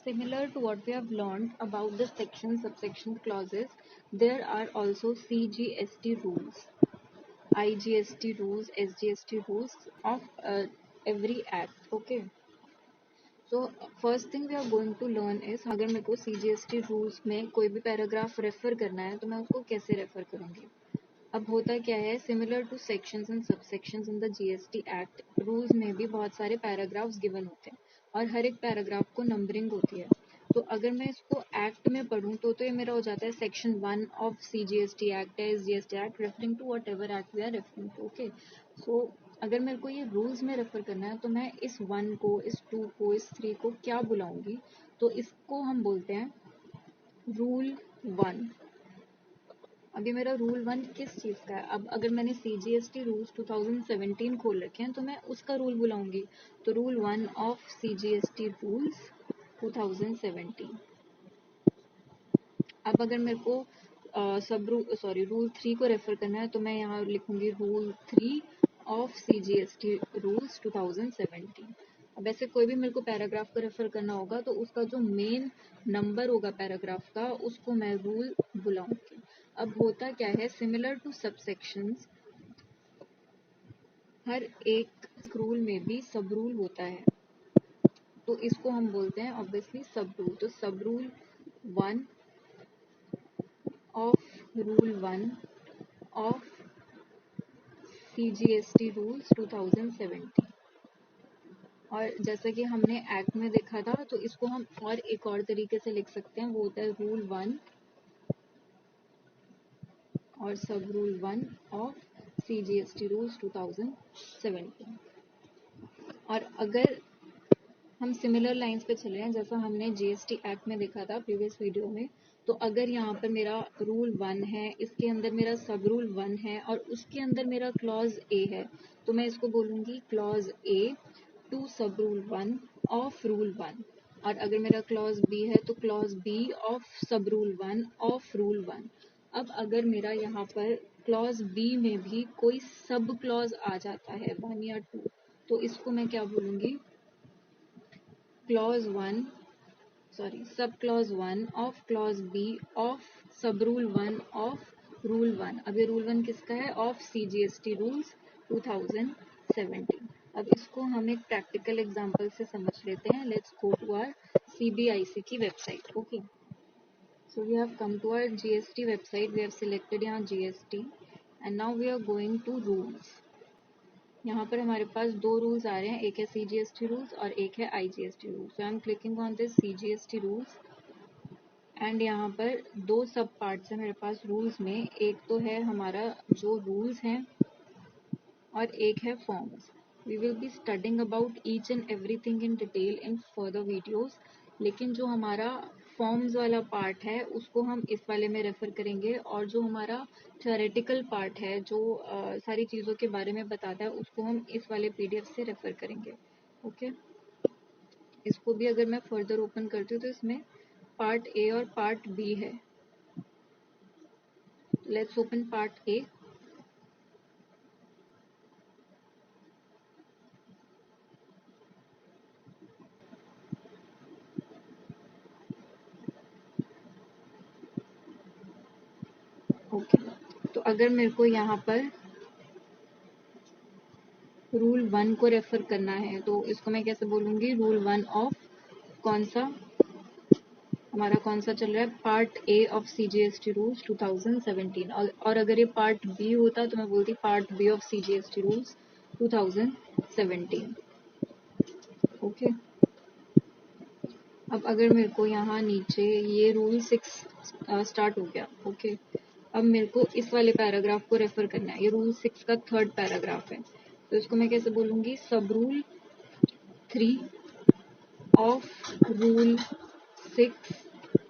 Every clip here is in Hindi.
Similar to what we have learned about the section subsection clauses, there are also CGST rules, IGST rules, SGST rules of every act. Okay. So first thing we are going to learn is अगर मेरे को CGST rules में कोई भी पैराग्राफ रेफर करना है तो मैं उसको कैसे रेफर करूँगी. अब होता क्या है, similar two sections and subsections in the GST act, rules में भी बहुत सारे पैराग्राफ्स गिवन होते हैं और हर एक पैराग्राफ को नंबरिंग होती है. तो अगर मैं इसको एक्ट में पढूं तो ये मेरा हो जाता है section 1 of CGST act, SGST act, referring to whatever act we are referring to. Okay, so अगर मेरे को ये रूल्स में रेफर करना है तो मैं इस 1 को, इस 2 को, इस 3 को क्या बुलाऊंगी, तो इसको हम बोलते हैं रूल 1. अभी मेरा रूल 1 किस चीज़ का है. अब अगर मैंने CGST रूल्स 2017 खोल रखे हैं तो मैं उसका रूल बुलाऊंगी. तो रूल 1 ऑफ CGST रूल्स 2017. अब अगर मेरे को रूल 3 को रेफर करना है तो मैं यहाँ लिखूंगी रूल 3 ऑफ CGST रूल्स 2017. अब ऐसे कोई भी मेरे को पैराग्राफ को रेफर करना होगा तो उसका जो मेन नंबर होगा पैराग्राफ का उसको मैं रूल बुलाऊंगी. अब होता क्या है, सिमिलर टू सबसेक्शंस, हर एक रूल में भी सब रूल होता है तो इसको हम बोलते हैं ऑब्वियसली सब रूल. तो सब rule 1 of rule 1 of CGST rules 2017. और जैसा कि हमने एक्ट में देखा था तो इसको हम और एक और तरीके से लिख सकते हैं, वो होता है रूल 1 और सब रूल 1 ऑफ CGST रूल्स 2017. और अगर हम सिमिलर लाइंस पे चले हैं जैसा हमने जीएसटी एक्ट में देखा था प्रीवियस वीडियो में, तो अगर यहाँ पर मेरा रूल 1 है, इसके अंदर मेरा सब रूल 1 है और उसके अंदर मेरा क्लॉज ए है तो मैं इसको बोलूँगी clause A to sub rule 1 of rule 1. और अगर मेरा क्लॉज बी है तो clause B of sub rule 1 of rule 1. अब अगर मेरा यहाँ पर क्लॉज बी में भी कोई सब क्लॉज आ जाता है 1 या 2 तो इसको मैं क्या बोलूँगी, sub clause 1 of clause B of sub rule 1 of rule 1. अब ये रूल 1 किसका है, ऑफ CGST रूल्स 2017. अब इसको हम एक प्रैक्टिकल एग्जांपल से समझ लेते हैं. Let's go to our CBIC की website. Okay, so we have come to our GST website. We have selected यहाँ GST and now we are going to rules. यहाँ पर हमारे पास दो रूल्स आ रहे हैं, एक है CGST रूल्स और एक है IGST rules. So I am clicking on this CGST rules and यहाँ पर दो सब पार्ट्स हैं मेरे पास रूल्स में. एक तो है हमारा जो रूल्स हैं और एक है forms. We will be studying about each and everything in detail in further videos, लेकिन जो हमारा फॉर्म्स वाला पार्ट है उसको हम इस वाले में रेफर करेंगे और जो हमारा थ्योरेटिकल पार्ट है जो सारी चीज़ों के बारे में बताता है उसको हम इस वाले PDF से रेफर करेंगे. ओके, इसको भी अगर मैं फर्दर ओपन करती हूँ तो इसमें पार्ट ए और पार्ट बी है. Let's open part A. Okay, तो अगर मेरे को यहाँ पर रूल 1 को रेफर करना है तो इसको मैं कैसे बोलूँगी, रूल 1 ऑफ कौन सा, हमारा कौन सा चल रहा है, part A of CGST rules 2017. और अगर ये पार्ट बी होता तो मैं बोलती part B of CGST rules 2017. Okay, अब अगर मेरे को यहाँ नीचे ये रूल 6 स्टार्ट हो गया. ओके, अब मेरे को इस वाले पैराग्राफ को रेफर करना है. ये रूल 6 का थर्ड पैराग्राफ है तो इसको मैं कैसे बोलूँगी, सब rule 3 of rule 6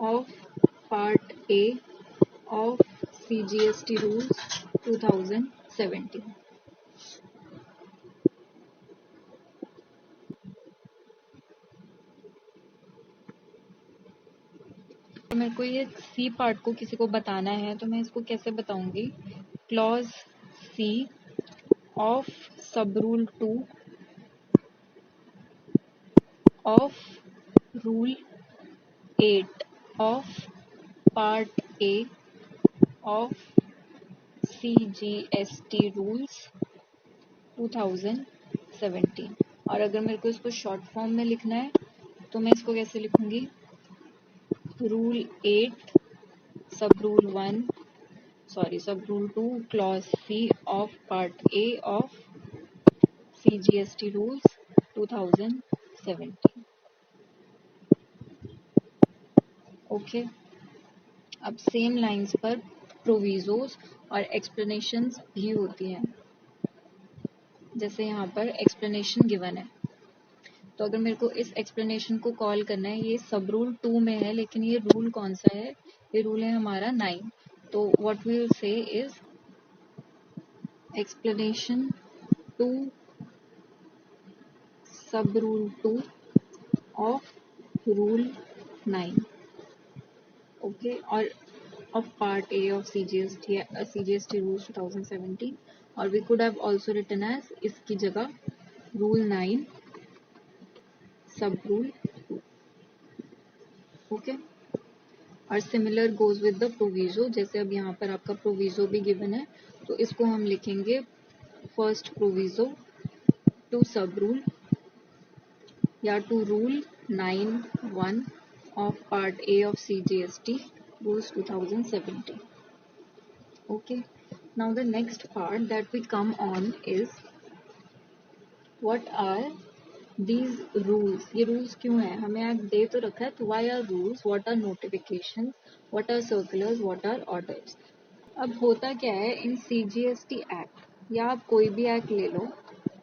of part A of CGST rules 2017. तो मेरे को ये सी पार्ट को किसी को बताना है तो मैं इसको कैसे बताऊंगी, clause C of sub rule 2 of rule 8 of Part A of CGST Rules 2017। और अगर मेरे को इसको शॉर्ट फॉर्म में लिखना है तो मैं इसको कैसे लिखूंगी? रूल 8 सब rule 2 clause C of Part A of CGST Rules 2017। Okay, अब सेम लाइंस पर प्रोविजोस और एक्सप्लेनेशंस भी होती हैं। जैसे यहाँ पर एक्सप्लेनेशन गिवन है, तो अगर मेरे को इस एक्सप्लेनेशन को कॉल करना है, ये सब रूल 2 में है, लेकिन ये रूल कौन सा है? ये रूल है हमारा 9। तो what we will say is explanation to sub rule 2 of rule 9। Okay, और of Part A of CGST Rules 2017, और we could have also written as इसकी जगह Rule 9 Sub Rule 2। ओके, और similar goes with the proviso. जैसे अब यहाँ पर आपका प्रोविजो भी गिवन है, तो इसको हम लिखेंगे first proviso to sub rule या to rule 9(1) of Part A of CGST Rules 2017। Okay, now the next part that we come on is what are these rules? ये rules क्यों है? हमें आज दे तो रखा है, तो why are rules? What are notifications? What are circulars? What are orders? अब होता क्या है इन CGST एक्ट या आप कोई भी एक्ट ले लो,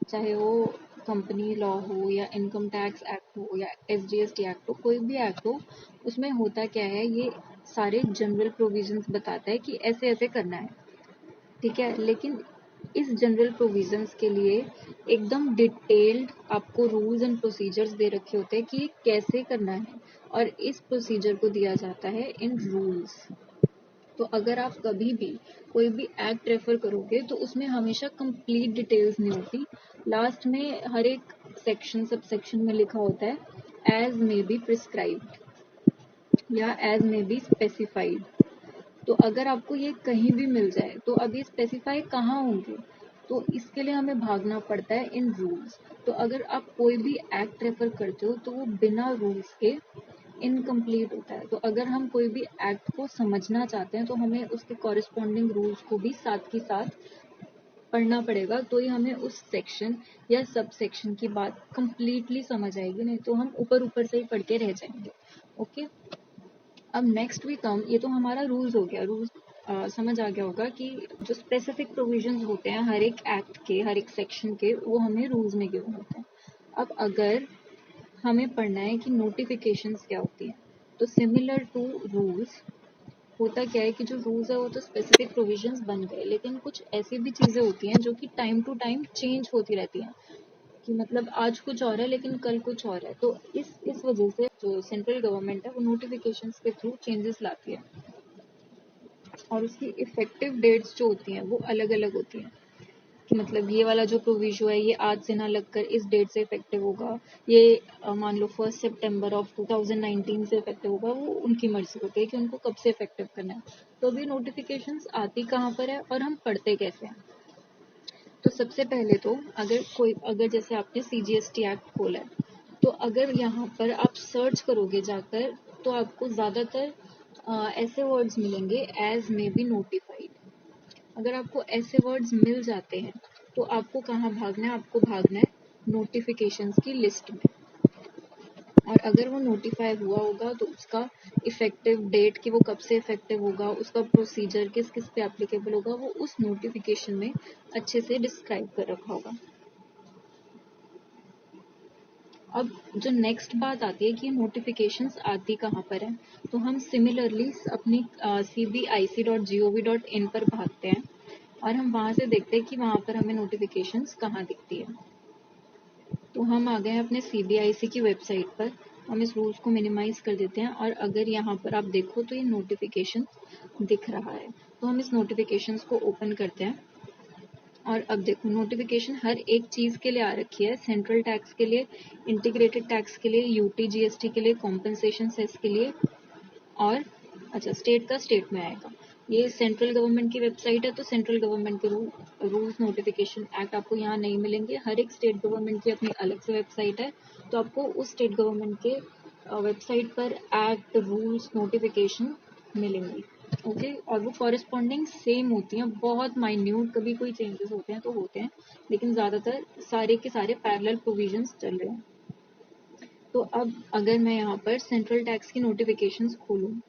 चाहे वो कंपनी लॉ हो या इनकम टैक्स एक्ट हो या SGST एक्ट हो, कोई भी एक्ट हो, उसमें होता क्या है, ये सारे जनरल प्रोविजंस बताता है कि ऐसे ऐसे करना है, ठीक है। लेकिन इस जनरल प्रोविजंस के लिए एकदम डिटेल्ड आपको रूल्स एंड प्रोसीजर्स दे रखे होते हैं कि ये कैसे करना है, और इस प्रोसीजर को दिया जाता है इन रूल्स। तो अगर आप कभी भी कोई भी एक्ट रेफर करोगे तो उसमें हमेशा कंप्लीट डिटेल्स नहीं होती, लास्ट में हर एक सेक्शन सब सेक्शन में लिखा होता है एज मे बी प्रिस्क्राइब्ड या एज मे बी स्पेसिफाइड। तो अगर आपको ये कहीं भी मिल जाए तो अब ये स्पेसिफाई कहाँ होंगे, तो इसके लिए हमें भागना पड़ता है इन रूल्स। तो अगर आप कोई भी एक्ट रेफर करते हो तो वो बिना रूल्स के इनकम्प्लीट होता है। तो अगर हम कोई भी एक्ट को समझना चाहते हैं तो हमें उसके कॉरेस्पॉन्डिंग रूल्स को भी साथ के साथ पढ़ना पड़ेगा, तो ही हमें उस सेक्शन या सब सेक्शन की बात कंप्लीटली समझ आएगी, नहीं तो हम ऊपर ऊपर से ही पढ़ के रह जाएंगे। ओके, अब नेक्स्ट वी कम, ये तो हमारा रूल्स हो गया। रूल्स समझ आ गया होगा कि जो स्पेसिफिक प्रोविजंस होते हैं हर एक एक्ट के, हर एक सेक्शन के, वो हमें रूल्स में गिवन होते हैं। अब अगर हमें पढ़ना है कि नोटिफिकेशंस क्या होती हैं, तो सिमिलर टू रूल्स होता क्या है कि जो रूल्स है वो तो स्पेसिफिक प्रोविजंस बन गए, लेकिन कुछ ऐसी भी चीज़ें होती हैं जो कि टाइम टू टाइम चेंज होती रहती हैं, कि मतलब आज कुछ और है लेकिन कल कुछ और है। तो इस वजह से जो सेंट्रल गवर्नमेंट है वो नोटिफिकेशंस के थ्रू चेंजेस लाती है, और उसकी इफेक्टिव डेट्स जो होती हैं वो अलग अलग होती हैं, कि मतलब ये वाला जो प्रोविजो है ये आज से ना लगकर इस डेट से इफेक्टिव होगा, ये मान लो 1 सितंबर ऑफ 2019 से इफेक्टिव होगा, वो उनकी मर्जी होती है कि उनको कब से इफेक्टिव करना है। तो अभी नोटिफिकेशंस आती कहाँ पर है और हम पढ़ते कैसे हैं? तो सबसे पहले तो अगर जैसे आपने CGST एक्ट खोला है, तो अगर यहाँ पर आप सर्च करोगे जाकर, तो आपको ज़्यादातर ऐसे वर्ड्स मिलेंगे एज मे बी नोटिफाइड। अगर आपको ऐसे वर्ड्स मिल जाते हैं तो आपको कहाँ भागना है? आपको भागना है नोटिफिकेशंस की लिस्ट में, और अगर वो नोटिफाई हुआ होगा तो उसका इफेक्टिव डेट कि वो कब से इफेक्टिव होगा, उसका प्रोसीजर किस किस पे एप्लीकेबल होगा, वो उस नोटिफिकेशन में अच्छे से डिस्क्राइब कर रखा होगा। अब जो नेक्स्ट बात आती है कि नोटिफिकेशंस आती कहाँ पर है, तो हम सिमिलरली अपनी cbic.gov.in पर भागते हैं और हम वहाँ से देखते हैं कि वहाँ पर हमें नोटिफिकेशंस कहाँ दिखती है। तो हम आ गए हैं अपने CBIC की वेबसाइट पर, हम इस रूल्स को मिनिमाइज कर देते हैं, और अगर यहाँ पर आप देखो तो ये नोटिफिकेशन दिख रहा है, तो हम इस नोटिफिकेशंस को ओपन करते हैं। और अब देखो नोटिफिकेशन हर एक चीज़ के लिए आ रखी है, सेंट्रल टैक्स के लिए, इंटीग्रेटेड टैक्स के लिए, UT GST के लिए, कॉम्पनसेशन सेस के लिए, और अच्छा स्टेट का स्टेट में आएगा। ये सेंट्रल गवर्नमेंट की वेबसाइट है तो सेंट्रल गवर्नमेंट के रूल्स नोटिफिकेशन एक्ट आपको यहाँ नहीं मिलेंगे। हर एक स्टेट गवर्नमेंट की अपनी अलग से वेबसाइट है, तो आपको उस स्टेट गवर्नमेंट के वेबसाइट पर एक्ट रूल्स नोटिफिकेशन मिलेंगी। ओके, और वो कॉरेस्पॉन्डिंग सेम होती हैं, बहुत माइन्यूट कभी कोई चेंजेस होते हैं तो होते हैं, लेकिन ज़्यादातर सारे के सारे पैरेलल प्रोविजंस चल रहे हैं। तो अब अगर मैं यहाँ पर सेंट्रल टैक्स की नोटिफिकेशंस खोलूँ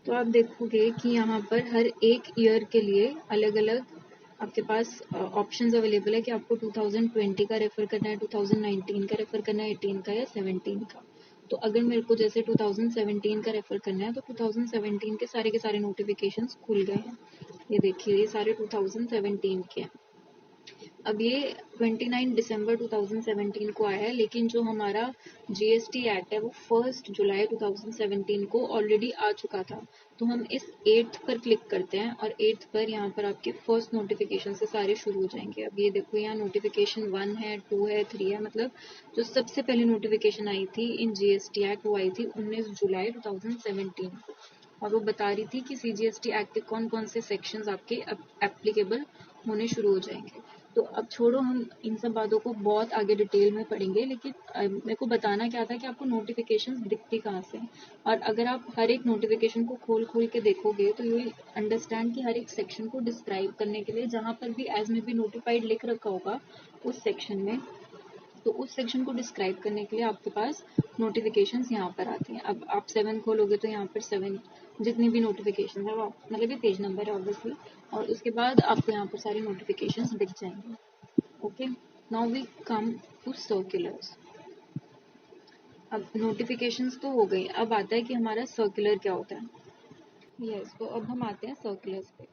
तो आप देखोगे कि यहाँ पर हर एक ईयर के लिए अलग अलग आपके पास ऑप्शंस अवेलेबल है कि आपको 2020 का रेफर करना है, 2019 का रेफर करना है, 18 का या 17 का। तो अगर मेरे को जैसे 2017 का रेफर करना है तो 2017 के सारे नोटिफिकेशंस खुल गए हैं। ये देखिए ये सारे 2017 के हैं। अब ये 29 दिसंबर 2017 को आया है, लेकिन जो हमारा जीएसटी एक्ट है वो 1 जुलाई 2017 को ऑलरेडी आ चुका था। तो हम इस 8th पर क्लिक करते हैं और 8th पर यहाँ पर आपके फर्स्ट नोटिफिकेशन से सारे शुरू हो जाएंगे। अब ये देखो यहाँ नोटिफिकेशन 1 है, 2 है, 3 है, मतलब जो सबसे पहली नोटिफिकेशन आई थी इन जीएसटी एक्ट वो आई थी 19 जुलाई 2017 को, और वो बता रही थी कि सीजीएसटी एक्ट के कौन कौन से सेक्शंस आपके एप्लीकेबल होने शुरू हो जाएंगे। तो अब छोड़ो, हम इन सब बातों को बहुत आगे डिटेल में पढ़ेंगे, लेकिन मेरे को बताना क्या था कि आपको नोटिफिकेशंस दिखती कहाँ से हैं। और अगर आप हर एक नोटिफिकेशन को खोल खोल के देखोगे तो यू विल अंडरस्टैंड कि हर एक सेक्शन को डिस्क्राइब करने के लिए जहाँ पर भी एज में बी नोटिफाइड लिख रखा होगा उस सेक्शन में, तो उस सेक्शन को डिस्क्राइब करने के लिए आपके पास नोटिफिकेशंस यहाँ पर आती हैं। अब आप 7 खोलोगे तो यहाँ पर 7 जितनी भी नोटिफिकेशन है वो मतलब ये पेज नंबर है ऑब्वियसली, और उसके बाद आपको यहाँ पर सारी नोटिफिकेशंस दिख जाएंगी। Okay, now we come to circulars. अब नोटिफिकेशंस तो हो गई, अब आता है कि हमारा सर्कुलर क्या होता है। यस, तो अब हम आते हैं सर्कुलर्स पे।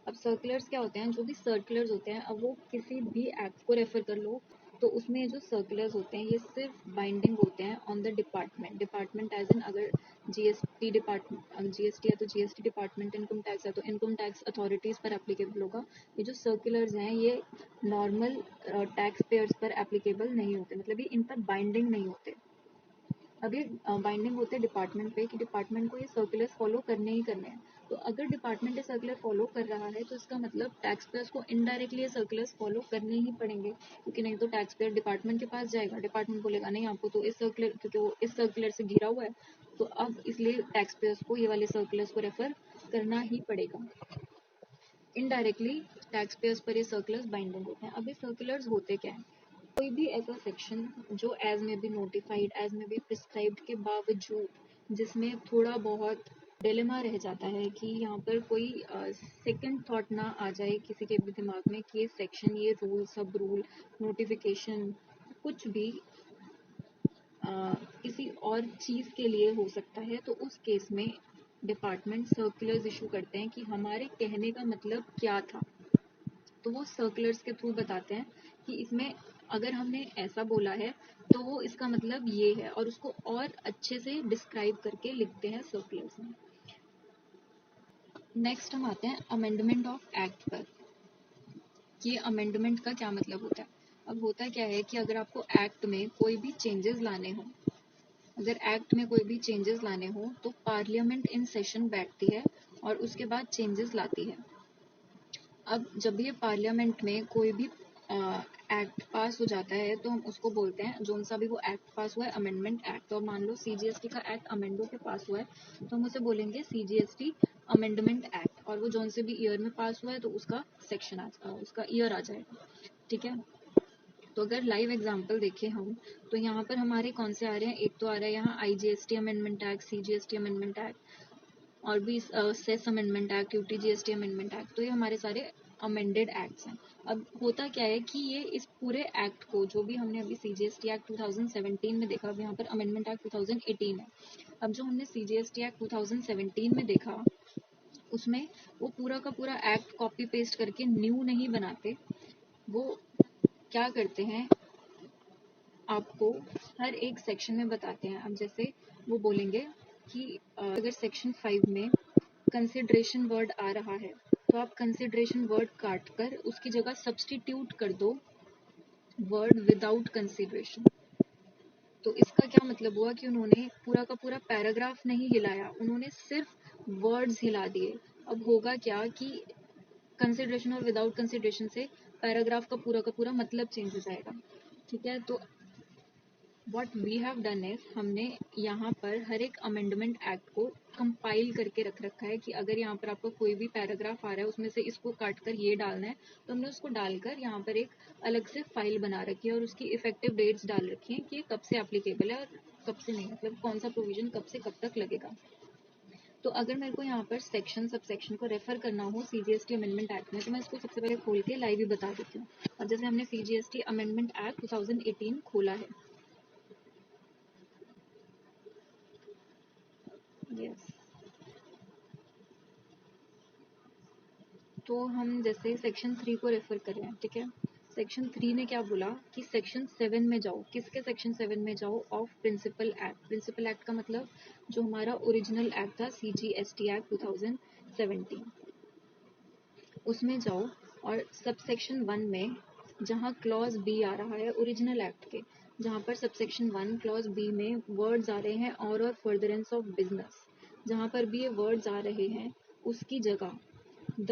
अब सर्कुलर्स क्या होते हैं, जो भी सर्कुलर्स होते हैं, अब वो किसी भी एक्ट को रेफर कर लो तो उसमें जो सर्कुलर्स होते हैं ये सिर्फ बाइंडिंग होते हैं on the department as in अगर जीएसटी डिपार्टमेंट, जीएसटी है तो जीएसटी डिपार्टमेंट, इनकम टैक्स है तो इनकम टैक्स अथॉरिटीज पर एप्लीकेबल होगा। ये जो सर्कुलर्स हैं ये नॉर्मल टैक्स पेयर्स पर एप्लीकेबल नहीं होते, मतलब ये इन पर बाइंडिंग नहीं होते। अब ये बाइंडिंग होते हैं डिपार्टमेंट पे कि डिपार्टमेंट को ये सर्कुलर्स फॉलो करने ही करने हैं। तो अगर डिपार्टमेंट ये सर्कुलर फॉलो कर रहा है तो इसका मतलब टैक्स पेयर्स को इनडायरेक्टली ये सर्कुलर्स फॉलो करने ही पड़ेंगे, क्योंकि नहीं तो टैक्स पेयर डिपार्टमेंट के पास जाएगा, डिपार्टमेंट बोलेगा नहीं आपको तो इस सर्कुलर, क्योंकि वो इस सर्कुलर से घिरा हुआ है, तो अब इसलिए टैक्स पेयर्स को ये वाले सर्कुलर्स को रेफर करना ही पड़ेगा। इनडायरेक्टली टैक्स पेयर्स पर ये सर्कुलर्स बाइंडिंग होते हैं। अब ये सर्कुलर्स होते क्या है, कोई भी ऐसा सेक्शन जो एज में बी नोटिफाइड, एज में बी प्रिस्क्राइब्ड के बावजूद जिसमें थोड़ा बहुत डिलेमा रह जाता है कि यहाँ पर कोई सेकंड थॉट ना आ जाए किसी के भी दिमाग में कि ये सेक्शन, ये रूल, सब रूल, नोटिफिकेशन कुछ भी किसी और चीज़ के लिए हो सकता है, तो उस केस में डिपार्टमेंट सर्कुलर्स इशू करते हैं कि हमारे कहने का मतलब क्या था। तो वो सर्कुलर्स के थ्रू बताते हैं कि इसमें अगर हमने ऐसा बोला है तो वो इसका मतलब ये है, और उसको और अच्छे से डिस्क्राइब करके लिखते हैं सर्कुलर्स में। नेक्स्ट हम आते हैं अमेंडमेंट ऑफ एक्ट पर। ये अमेंडमेंट का क्या मतलब होता है। अब होता क्या है कि अगर आपको एक्ट में कोई भी चेंजेस लाने हो, अगर एक्ट में कोई भी चेंजेस लाने हो तो पार्लियामेंट इन सेशन बैठती है और उसके बाद चेंजेस लाती है। अब जब ये पार्लियामेंट में कोई भी एक्ट पास हो जाता है तो हम उसको बोलते हैं, जोन सा भी वो एक्ट पास हुआ है अमेंडमेंट एक्ट। तो मान लो सीजीएसटी का एक्ट अमेंडो के पास हुआ है तो हम उसे बोलेंगे सीजीएसटी अमेंडमेंट एक्ट, और वो जोन से भी ईयर में पास हुआ है तो उसका सेक्शन उसका ईयर आ जाएगा। ठीक है, तो अगर लाइव एग्जांपल देखें हम तो यहाँ पर हमारे कौन से आ रहे हैं, एक तो आ रहा है यहाँ IGST amendment act, CGST amendment act, और भी cess amendment act, UTGST amendment act. तो ये हमारे सारे अमेंडेड एक्ट्स हैं। अब होता क्या है कि ये इस पूरे एक्ट को, जो भी हमने अभी सीजीएसटी एक्ट 2017 में देखा, अब यहाँ पर अमेंडमेंट एक्ट 2018 है। अब जो हमने सीजीएसटी एक्ट 2017 में देखा उसमें वो पूरा का पूरा एक्ट कॉपी पेस्ट करके न्यू नहीं बनाते, वो क्या करते हैं आपको हर एक सेक्शन में बताते हैं। अब जैसे वो बोलेंगे कि अगर सेक्शन 5 में कंसिडरेशन वर्ड आ रहा है तो आप कंसिडरेशन वर्ड काट कर उसकी जगह सब्सटीट्यूट कर दो वर्ड विदाउट कंसिडरेशन। तो इसका क्या मतलब हुआ कि उन्होंने पूरा का पूरा पैराग्राफ नहीं हिलाया, उन्होंने सिर्फ वर्ड्स हिला दिए। अब होगा क्या कि कंसिडरेशन और विदाउट कंसिडरेशन से पैराग्राफ का पूरा मतलब चेंज हो जाएगा। ठीक है, तो what we have done is हमने यहाँ पर हर एक अमेंडमेंट एक्ट को कंपाइल करके रख रखा है कि अगर यहाँ पर आपका कोई भी पैराग्राफ आ रहा है उसमें से इसको काट कर ये डालना है, तो हमने उसको डालकर यहाँ पर एक अलग से फाइल बना रखी है और उसकी इफेक्टिव डेट्स डाल रखी है कि ये कब से एप्लीकेबल है और कब से नहीं, मतलब कौन सा प्रोविजन कब से कब तक लगेगा। तो अगर मेरे को यहाँ पर सेक्शन सब सेक्शन को रेफर करना हो सीजीएसटी अमेंडमेंट एक्ट में, तो मैं इसको सबसे पहले खोल के लाइव ही बता देती हूँ। और जैसे हमने सीजीएसटी अमेंडमेंट एक्ट 2018 खोला है, यस, तो हम जैसे सेक्शन 3 को रेफर कर रहे हैं। ठीक है, सेक्शन 3 ने क्या बोला कि सेक्शन 7 में जाओ। किसके सेक्शन 7 में जाओ? Of principal act. Principal act का मतलब जो हमारा ओरिजिनल एक्ट था सीजीएसटी एक्ट 2017, उसमें जाओ और सबसेक्शन 1 में जहाँ क्लॉज बी आ रहा है ओरिजिनल एक्ट के, जहाँ पर सबसेक्शन 1 क्लॉज बी में वर्ड्स आ रहे हैं और फर्दरेंस ऑफ बिजनेस, जहाँ पर भी ये वर्ड्स आ रहे हैं उसकी जगह the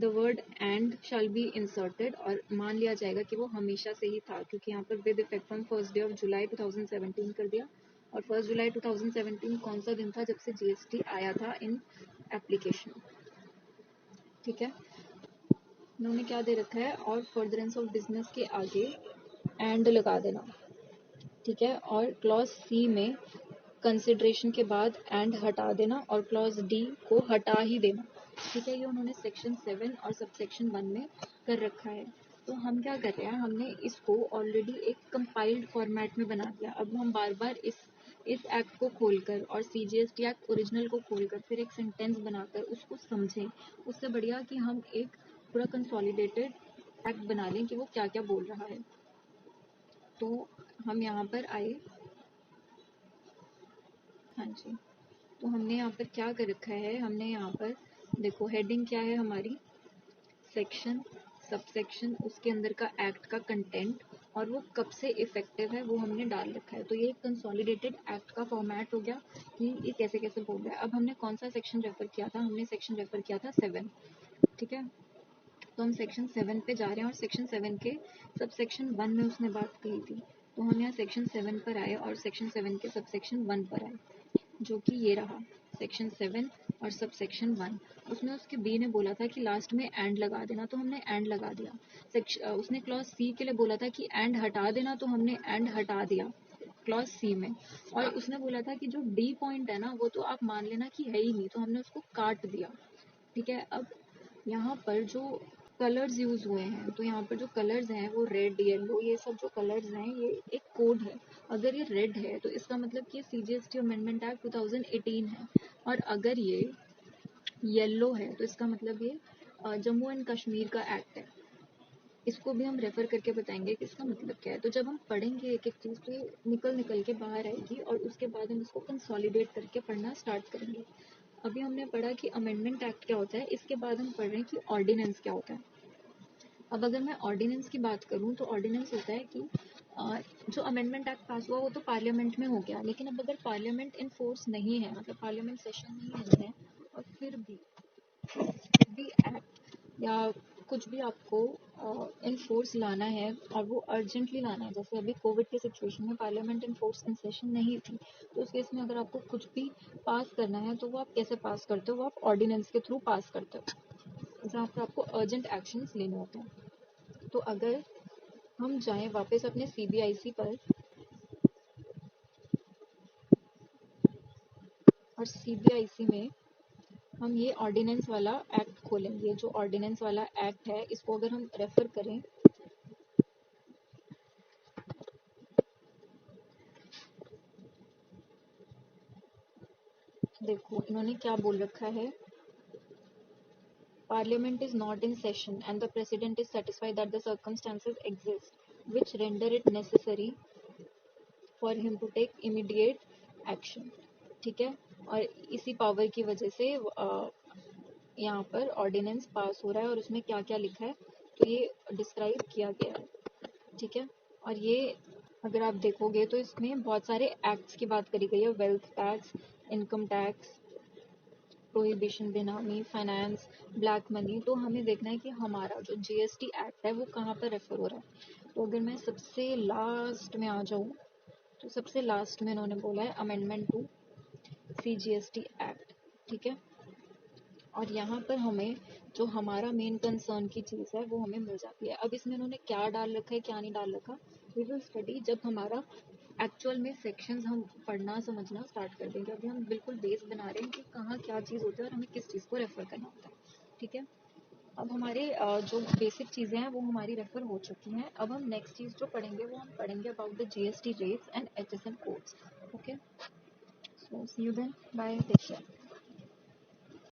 word and shall be inserted, और मान लिया जाएगा कि वो हमेशा से ही था, क्योंकि यहाँ पर with effect from 1 day of July 2017 कर दिया। और 1 जुलाई 2017 कौन सा दिन था? जब से जीएसटी आया था इन एप्लीकेशन। ठीक है, उन्होंने क्या दे रखा है? और फर्दरेंस ऑफ बिजनेस के आगे एंड लगा देना। ठीक है, और क्लॉज सी में कंसिडरेशन के बाद एंड हटा देना और क्लॉज डी को हटा ही देना। ठीक है, ये उन्होंने सेक्शन 7 और सबसेक्शन 1 में कर रखा है। तो हम क्या कर रहे हैं, हमने इसको ऑलरेडी एक कंपाइल्ड फॉर्मेट में बना दिया। अब हम बार बार इस एक्ट को खोलकर और सीजीएसटी एक्ट ओरिजिनल को खोलकर फिर एक सेंटेंस बनाकर उसको समझें, उससे बढ़िया कि हम एक पूरा कंसोलिडेटेड एक्ट बना लें कि वो क्या क्या बोल रहा है। तो हम यहाँ पर आए, हाँ जी, तो हमने यहाँ पर क्या कर रखा है, हमने यहाँ पर देखो हेडिंग क्या है हमारी, सेक्शन, सबसेक्शन, उसके अंदर का एक्ट का कंटेंट और वो कब से इफेक्टिव है वो हमने डाल रखा है। तो ये कंसोलिडेटेड एक्ट का फॉर्मेट हो गया कि ये कैसे कैसे बोल रहा है। अब हमने कौन सा सेक्शन रेफर किया था? हमने सेक्शन रेफर किया था 7। ठीक है, तो हम सेक्शन 7 पे जा रहे हैं और सेक्शन 7 के सब सेक्शन 1 में उसने बात कही थी, तो हम यहाँ सेक्शन 7 पर आए और सेक्शन 7 के सब सेक्शन 1 पर आए, जो कि ये रहा सेक्शन 7 और सब सेक्शन 1। उसमें उसके बी ने बोला था कि लास्ट में एंड लगा देना, तो हमने एंड लगा दिया। उसने क्लॉज सी के लिए बोला था कि एंड हटा देना, तो हमने एंड हटा दिया क्लॉज सी में। और उसने बोला था कि जो डी पॉइंट है ना वो तो आप मान लेना कि है ही नहीं, तो हमने उसको काट दिया। ठीक है, अब यहाँ पर जो कलर्स यूज हुए हैं, तो यहाँ पर जो कलर्स हैं वो रेड, येलो, ये सब जो कलर्स हैं ये एक कोड है। अगर ये रेड है तो इसका मतलब कि सीजीएसटी अमेंडमेंट एक्ट 2018 है, और अगर ये येलो है तो इसका मतलब ये जम्मू एंड कश्मीर का एक्ट है। इसको भी हम रेफर करके बताएंगे कि इसका मतलब क्या है। तो जब हम पढ़ेंगे एक एक चीज़ तो ये निकल निकल के बाहर आएगी और उसके बाद हम इसको कंसोलिडेट करके पढ़ना स्टार्ट करेंगे। अभी हमने पढ़ा कि अमेंडमेंट एक्ट क्या होता है, इसके बाद हम पढ़ रहे हैं कि ऑर्डिनेंस क्या होता है। अब अगर मैं ऑर्डिनेंस की बात करूं तो ऑर्डिनेंस होता है कि जो अमेंडमेंट एक्ट पास हुआ वो तो पार्लियामेंट में हो गया, लेकिन अब अगर पार्लियामेंट इन फोर्स नहीं है, मतलब पार्लियामेंट सेशन नहीं है और फिर भी एक्ट या कुछ भी आपको इन फोर्स लाना है और वो अर्जेंटली लाना है, जैसे अभी कोविड के सिचुएशन में parliament in force in session नहीं थी, तो उस केस में अगर आपको कुछ भी पास करना है तो वो आप कैसे पास करते हो? वो आप ऑर्डिनेंस के थ्रू पास करते हो, जहाँ पर आपको अर्जेंट एक्शंस लेने होते हैं। तो अगर हम जाएं वापस अपने सीबीआईसी पर और सीबीआईसी में हम ये ऑर्डिनेंस वाला एक्ट खोलेंगे, जो ऑर्डिनेंस वाला एक्ट है इसको अगर हम रेफर करें, देखो इन्होंने क्या बोल रखा है, Parliament is not in session and the President is satisfied that the circumstances exist which render it necessary for him to take immediate action। ठीक है, और इसी पावर की वजह से यहाँ पर ऑर्डिनेंस पास हो रहा है और उसमें क्या क्या लिखा है तो ये डिस्क्राइब किया गया है। ठीक है, और ये अगर आप देखोगे तो इसमें बहुत सारे एक्ट्स की बात करी गई है, wealth tax, income tax, prohibition, बेनामी, फाइनेंस, ब्लैक मनी। तो हमें देखना है कि हमारा जो जीएसटी एक्ट है वो कहाँ पर रेफर हो रहा है। तो अगर मैं सबसे लास्ट में आ जाऊँ तो सबसे लास्ट में इन्होंने बोला है अमेंडमेंट टू सीजीएसटी एक्ट, ठीक है। और यहाँ पर हमें जो हमारा मेन कंसर्न की चीज़ है वो हमें मिल जाती है। अब इसमें इन्होंने क्या डाल रखा है क्या नहीं डाल रखा, वी विल स्टडी जब हमारा एक्चुअल में सेक्शंस हम पढ़ना समझना स्टार्ट कर देंगे। अभी हम बिल्कुल बेस बना रहे हैं कि कहाँ क्या चीज़ होती है और हमें किस चीज़ को रेफर करना होता है, ठीक है। अब हमारे जो बेसिक चीज़ें हैं वो हमारी रेफर हो चुकी हैं। अब हम नेक्स्ट चीज़ जो पढ़ेंगे वो हम पढ़ेंगे about the GST rates and HSN codes. Okay, so see you then, bye, take care.